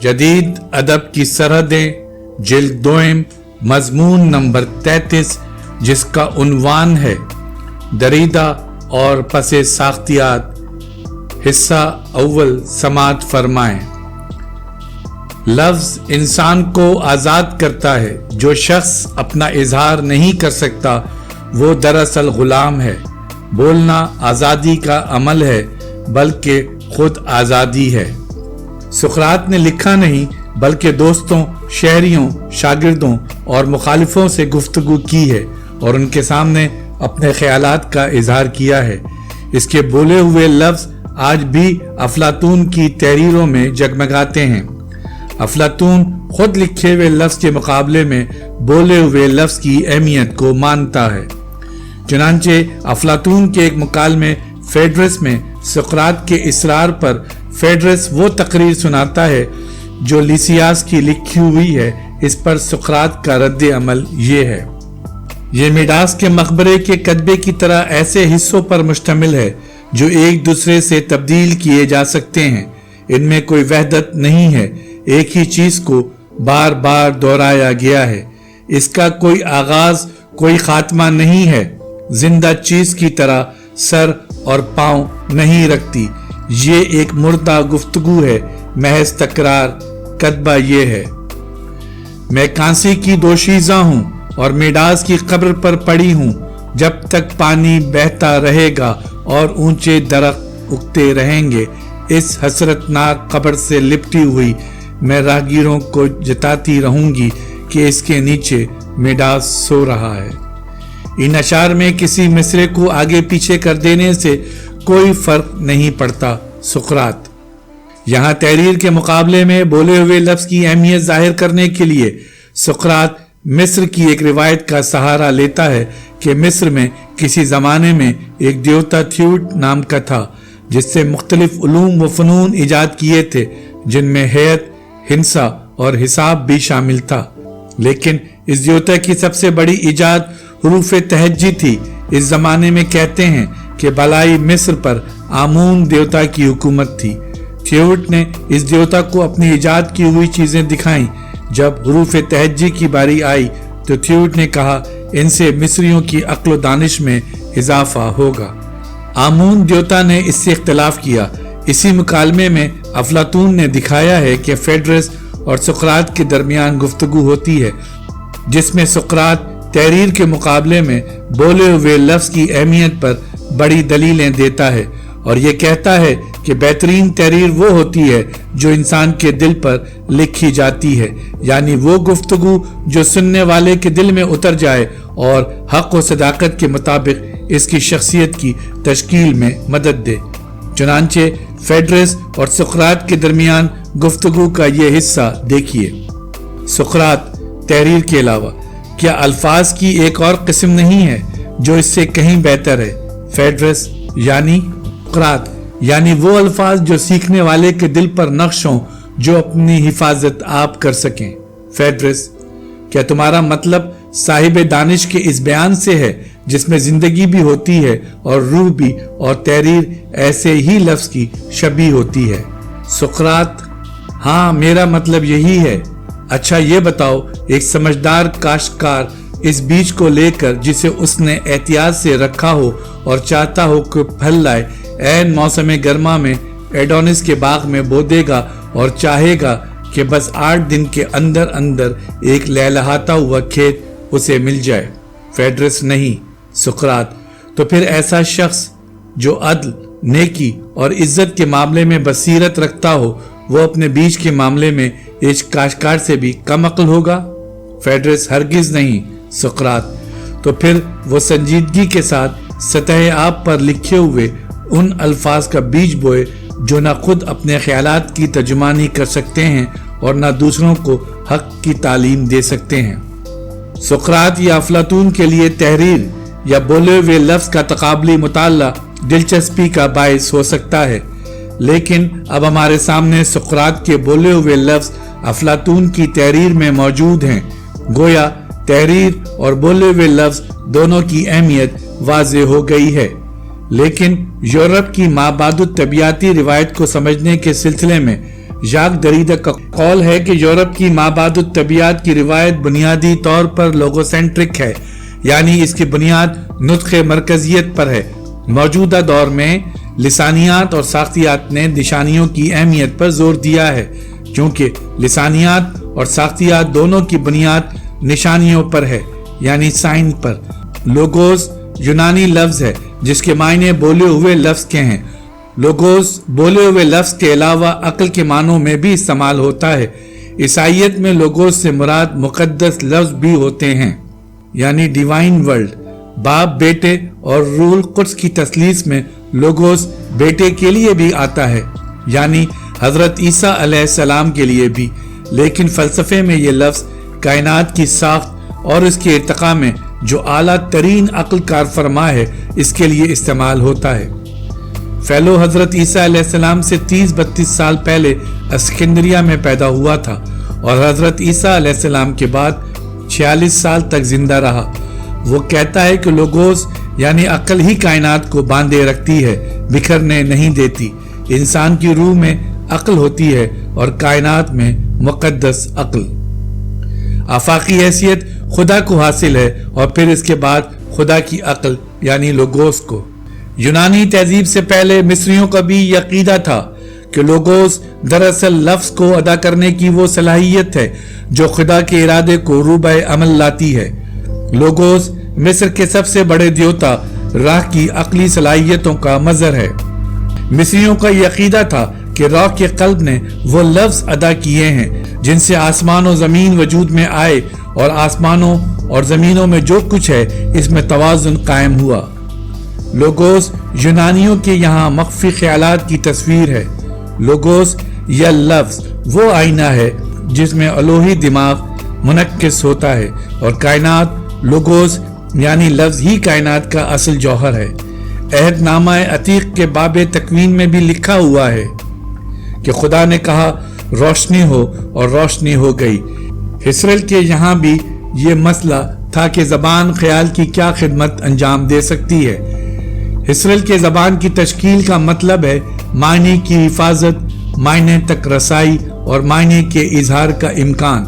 جدید ادب کی سرحدیں، جلد دوئم، مضمون نمبر 33، جس کا عنوان ہے دریدہ اور پس ساختیات، حصہ اول سماعت فرمائیں۔ لفظ انسان کو آزاد کرتا ہے۔ جو شخص اپنا اظہار نہیں کر سکتا وہ دراصل غلام ہے۔ بولنا آزادی کا عمل ہے، بلکہ خود آزادی ہے۔ سقراط نے لکھا نہیں بلکہ دوستوں، شہریوں، شاگردوں اور مخالفوں سے گفتگو کی ہے اور ان کے سامنے اپنے خیالات کا اظہار کیا ہے۔ اس کے بولے ہوئے لفظ آج بھی افلاطون کی تحریروں میں جگمگاتے ہیں۔ افلاطون خود لکھے ہوئے لفظ کے مقابلے میں بولے ہوئے لفظ کی اہمیت کو مانتا ہے۔ چنانچہ افلاطون کے ایک مکالمے فیڈرس میں سقراط کے اصرار پر فیڈرس وہ تقریر سناتا ہے جو لیسیاس کی لکھی ہوئی ہے۔ اس پر سقراط کا رد عمل یہ ہے: یہ میڈاس کے مقبرے کے کتبے کی طرح ایسے حصوں پر مشتمل ہے جو ایک دوسرے سے تبدیل کیے جا سکتے ہیں۔ ان میں کوئی وحدت نہیں ہے، ایک ہی چیز کو بار بار دہرایا گیا ہے۔ اس کا کوئی آغاز، کوئی خاتمہ نہیں ہے۔ زندہ چیز کی طرح سر اور پاؤں نہیں رکھتی۔ یہ ایک مردہ گفتگو ہے، محض تکرار۔ کتبہ یہ ہے: میں کانسی کی دوشیزہ ہوں اور میڈاس کی قبر پر پڑی ہوں۔ جب تک پانی بہتا رہے گا اور اونچے درخت اگتے رہیں گے، اس حسرتناک قبر سے لپٹی ہوئی میں راہگیروں کو جتاتی رہوں گی کہ اس کے نیچے میڈاس سو رہا ہے۔ ان اشعار میں کسی مصرے کو آگے پیچھے کر دینے سے کوئی فرق نہیں پڑتا۔ سقراط یہاں تحریر کے مقابلے میں بولے ہوئے لفظ کی اہمیت ظاہر کرنے کے لیے سقراط مصر کی ایک روایت کا سہارا لیتا ہے کہ مصر میں کسی زمانے میں ایک دیوتا تھیوٹ نام کا تھا جس سے مختلف علوم و فنون ایجاد کیے تھے، جن میں ہیئت، ہندسہ اور حساب بھی شامل تھا۔ لیکن اس دیوتا کی سب سے بڑی ایجاد حروف تہجی تھی۔ اس زمانے میں کہتے ہیں کہ بالائی مصر پر آمون دیوتا کی حکومت تھی۔ تھیوٹ نے اس دیوتا کو اپنی ایجاد کی ہوئی چیزیں دکھائیں۔ جب حروف تہجی کی باری آئی تو تھیوٹ نے کہا ان سے مصریوں کی عقل و دانش میں اضافہ ہوگا۔ آمون دیوتا نے اس سے اختلاف کیا۔ اسی مکالمے میں افلاطون نے دکھایا ہے کہ فیڈرس اور سقراط کے درمیان گفتگو ہوتی ہے، جس میں سقراط تحریر کے مقابلے میں بولے ہوئے لفظ کی اہمیت پر بڑی دلیلیں دیتا ہے اور یہ کہتا ہے کہ بہترین تحریر وہ ہوتی ہے جو انسان کے دل پر لکھی جاتی ہے، یعنی وہ گفتگو جو سننے والے کے دل میں اتر جائے اور حق و صداقت کے مطابق اس کی شخصیت کی تشکیل میں مدد دے۔ چنانچہ فیڈرس اور سقراط کے درمیان گفتگو کا یہ حصہ دیکھیے۔ سقراط تحریر کے علاوہ کیا الفاظ کی ایک اور قسم نہیں ہے جو اس سے کہیں بہتر ہے؟ فیڈرس یعنی سقراط یعنی وہ الفاظ جو سیکھنے والے کے دل پر نقش ہوں، جو اپنی حفاظت آپ کر سکیں۔ فیڈرس کیا تمہارا مطلب صاحب دانش کے اس بیان سے ہے جس میں زندگی بھی ہوتی ہے اور روح بھی، اور تحریر ایسے ہی لفظ کی شبیہ ہوتی ہے؟ سقراط ہاں، میرا مطلب یہی ہے۔ اچھا یہ بتاؤ، ایک سمجھدار کاشتکار اس بیج کو لے کر جسے اس نے احتیاط سے رکھا ہو اور چاہتا ہو کہ پھل لائے، عین موسم گرما میں ایڈونس کے باغ میں بو دے گا اور چاہے گا کہ بس 8 دن کے اندر اندر ایک لہلہاتا ہوا کھیت اسے مل جائے؟ فیڈرس نہیں۔ سقراط تو پھر ایسا شخص جو عدل، نیکی اور عزت کے معاملے میں بصیرت رکھتا ہو، وہ اپنے بیج کے معاملے میں ایک کاشتکار سے بھی کم عقل ہوگا؟ فیڈرس ہرگز نہیں۔ سقراط تو پھر وہ سنجیدگی کے ساتھ سطح آب پر لکھے ہوئے ان الفاظ کا بیج بوئے جو نہ خود اپنے خیالات کی ترجمانی کر سکتے ہیں اور نہ دوسروں کو حق کی تعلیم دے سکتے ہیں۔ سقراط یا افلاطون کے لیے تحریر یا بولے ہوئے لفظ کا تقابلی مطالعہ دلچسپی کا باعث ہو سکتا ہے، لیکن اب ہمارے سامنے سقراط کے بولے ہوئے لفظ افلاطون کی تحریر میں موجود ہیں۔ گویا تحریر اور بولے ہوئے لفظ دونوں کی اہمیت वाज़ेह हो गई है। लेकिन यूरोप की माबादुत तबियाती रिवायत को समझने के सिलसिले में जाक दरीदा का कौल है कि यूरोप की माबादुत तबियात की रिवायत बुनियादी तौर पर लोगोसेंट्रिक है, यानी इसकी बुनियाद नुत्क़े मरकजियत पर है। मौजूदा दौर में लिसानियात और साख्तियात ने निशानियों की अहमियत पर जोर दिया है, क्योंकि लिसानियात और साख्तियात दोनों की बुनियाद निशानियों पर है, यानी साइन पर। लोगोस यूनानी लफ्ज है जिसके मायने बोले हुए लफ्ज के हैं। लोगोस बोले हुए लफ्ज के अलावा अक्ल के मानों में भी इस्तेमाल होता है। ईसाइयत में लोगोस से मुराद मुकद्दस लफ्ज भी होते हैं, यानी डिवाइन वर्ल्ड। बाप, बेटे और रूह कुद्स की तस्लीस में लोगोस बेटे के लिए भी आता है, यानी हजरत ईसा अलैहिस्सलाम के लिए भी। लेकिन फलसफे में ये लफ्ज कायनात की साख्त और इसके इर्तिका में जो आला तरीन अक्ल कार फरमा है, इसके लिए इस्तेमाल होता है। फैलो हजरत ईसा अलैहिस्सलाम से 30-32 साल पहले अस्कंदरिया में पैदा हुआ था और हजरत ईसा अलैहिस्सलाम के बाद 46 साल तक जिंदा रहा। वो कहता है कि लोगोस यानी अक्ल ही कायनात को बांधे रखती है, बिखरने नहीं देती। इंसान की रूह में अक्ल होती है और कायनात में मुकद्दस अक्ल। आफाकी हैसियत खुदा को हासिल है और फिर इसके बाद खुदा की अक्ल यानी लोगोस को। यूनानी तहजीब से पहले मिस्रियों का भी ये अकीदा था कि लोगोस दरअसल लफ्ज को अदा करने की वो सलाहियत है जो खुदा के इरादे को रूबे अमल लाती है। लोगोस मिस्र के सबसे बड़े देवता राह की अक्ली सलाहियतों का मजहर है। मिस्रियों का यह अकीदा था कि राह के कल्ब ने वो लफ्ज अदा किए हैं जिनसे आसमान और जमीन वजूद में आए और आसमानों और जमीनों में जो कुछ है इसमें तवाजुन कायम हुआ। लोगोस यूनानियों के यहाँ मख्फी ख्यालात की तस्वीर है। लोगोस या लफ्ज वो आईना है जिसमें अलोही दिमाग मुनक्किस होता है और कायनात लोगोस यानी लफ्ज ही कायनात का असल जौहर है। अहदनामा अतीक के बाबे तकवीन में भी लिखा हुआ है कि खुदा ने कहा रोशनी हो और रोशनी हो गई। हिस्रेल के यहाँ भी ये मसला था कि जबान ख्याल की क्या खिदमत अंजाम दे सकती है। हिस्रेल के जबान की तश्कील का मतलब है मायने की हिफाजत, मायने तक रसाई और मायने के इजहार का इम्कान।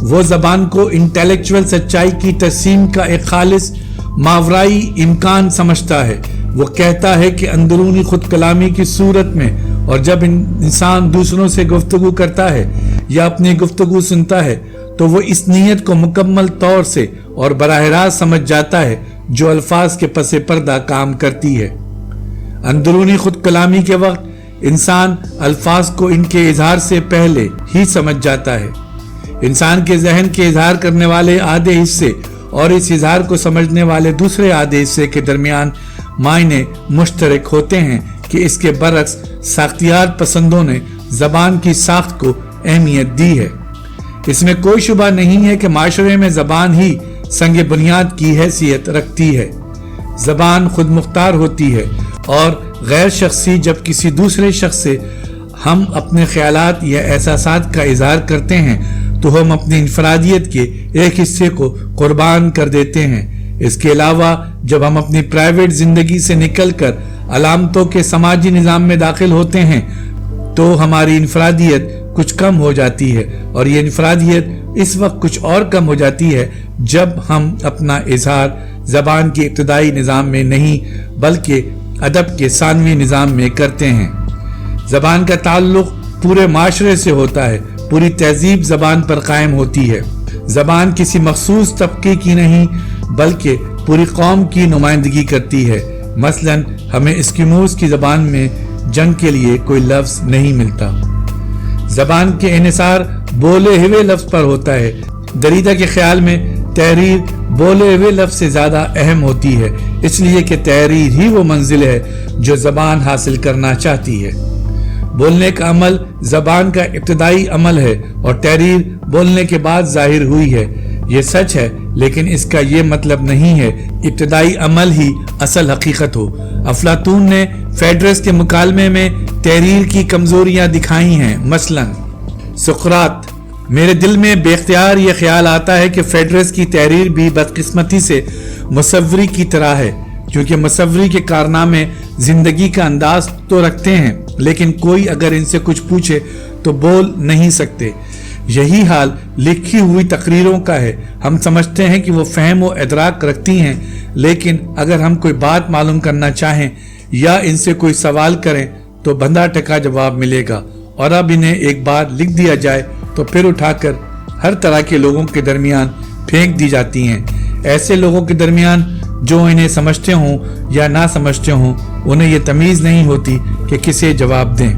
वो जबान को इंटेलेक्चुअल सच्चाई की तस्सीम का एक खालिस मावराई इम्कान समझता है। वो कहता है कि अंदरूनी खुद कलामी की सूरत में और जब इंसान दूसरों से गुफ्तगू करता है या अपनी गुफ्तगू सुनता है तो वो इस नीयत को मुकम्मल तौर से और बराह रास्त समझ जाता है जो अल्फाज के पसे पर्दा काम करती है। अंदरूनी खुद कलामी के वक्त इंसान अल्फाज को इनके इजहार से पहले ही समझ जाता है। इंसान के जहन के इजहार करने वाले आधे हिस्से और इस इजहार को समझने वाले दूसरे आधे हिस्से के दरमियान मायने मुश्तरक होते हैं कि इसके बरक्स साख्तियात पसंदों ने जबान की साख्त को अहमियत दी है। इसमें कोई शुबा नहीं है कि माशरे में जबान ही संग बुनियाद की हैसियत रखती है। जबान खुद मुख्तार होती है और गैर शख्सी जब किसी दूसरे शख्स से हम अपने ख्यालात या एहसासात का इजहार करते हैं तो हम अपनी इनफरादियत के एक हिस्से को कुर्बान कर देते हैं। इसके अलावा जब हम अपनी प्राइवेट जिंदगी से निकलकर अलामतों के समाजी निज़ाम में दाखिल होते हैं तो हमारी इनफरादियत कुछ कम हो जाती है और ये इनफरादियत इस वक्त कुछ और कम हो जाती है जब हम अपना इजहार जबान के इब्तदाई निज़ाम में नहीं बल्कि अदब के सानवी निज़ाम में करते हैं। जबान का ताल्लुक पूरे माशरे से होता है, पूरी तहजीब जबान पर कायम होती है। जबान किसी मखसूस तबके की नहीं बल्कि पूरी कौम की नुमाइंदगी करती है। मसलन हमें एस्किमोस की जबान में जंग के लिए कोई लफ्ज नहीं मिलता। जबान के इन्हिसार बोले हुए लफ्ज पर होता है। दरीदा के ख्याल में तहरीर बोले हुए लफ्ज से ज्यादा अहम होती है, इसलिए कि तहरीर ही वो मंजिल है जो जबान हासिल करना चाहती है। बोलने का अमल जबान का इब्तदाई अमल है और तहरीर बोलने के बाद जाहिर हुई है। ये सच है, लेकिन इसका ये मतलब नहीं है इब्तदाई अमल ही असल हकीकत हो। अफलातून ने फेडरस के मुकालमे में तहरीर की कमजोरियां दिखाई हैं। मसलन सुकरात, मेरे दिल में बेख्तियार ये ख्याल आता है कि फेडरस की तहरीर भी बदकिस्मती से मुसव्वरी की तरह है। کیونکہ مصوری کے کارنامے زندگی کا انداز تو رکھتے ہیں، لیکن کوئی اگر ان سے کچھ پوچھے تو بول نہیں سکتے۔ یہی حال لکھی ہوئی تقریروں کا ہے۔ ہم سمجھتے ہیں کہ وہ فہم و ادراک رکھتی ہیں، لیکن اگر ہم کوئی بات معلوم کرنا چاہیں یا ان سے کوئی سوال کریں تو بندھا ٹکا جواب ملے گا، اور اب انہیں ایک بار لکھ دیا جائے تو پھر اٹھا کر ہر طرح کے لوگوں کے درمیان پھینک دی جاتی ہیں، ایسے لوگوں کے درمیان جو انہیں سمجھتے ہوں یا نہ سمجھتے ہوں۔ انہیں یہ تمیز نہیں ہوتی کہ کسے جواب دیں۔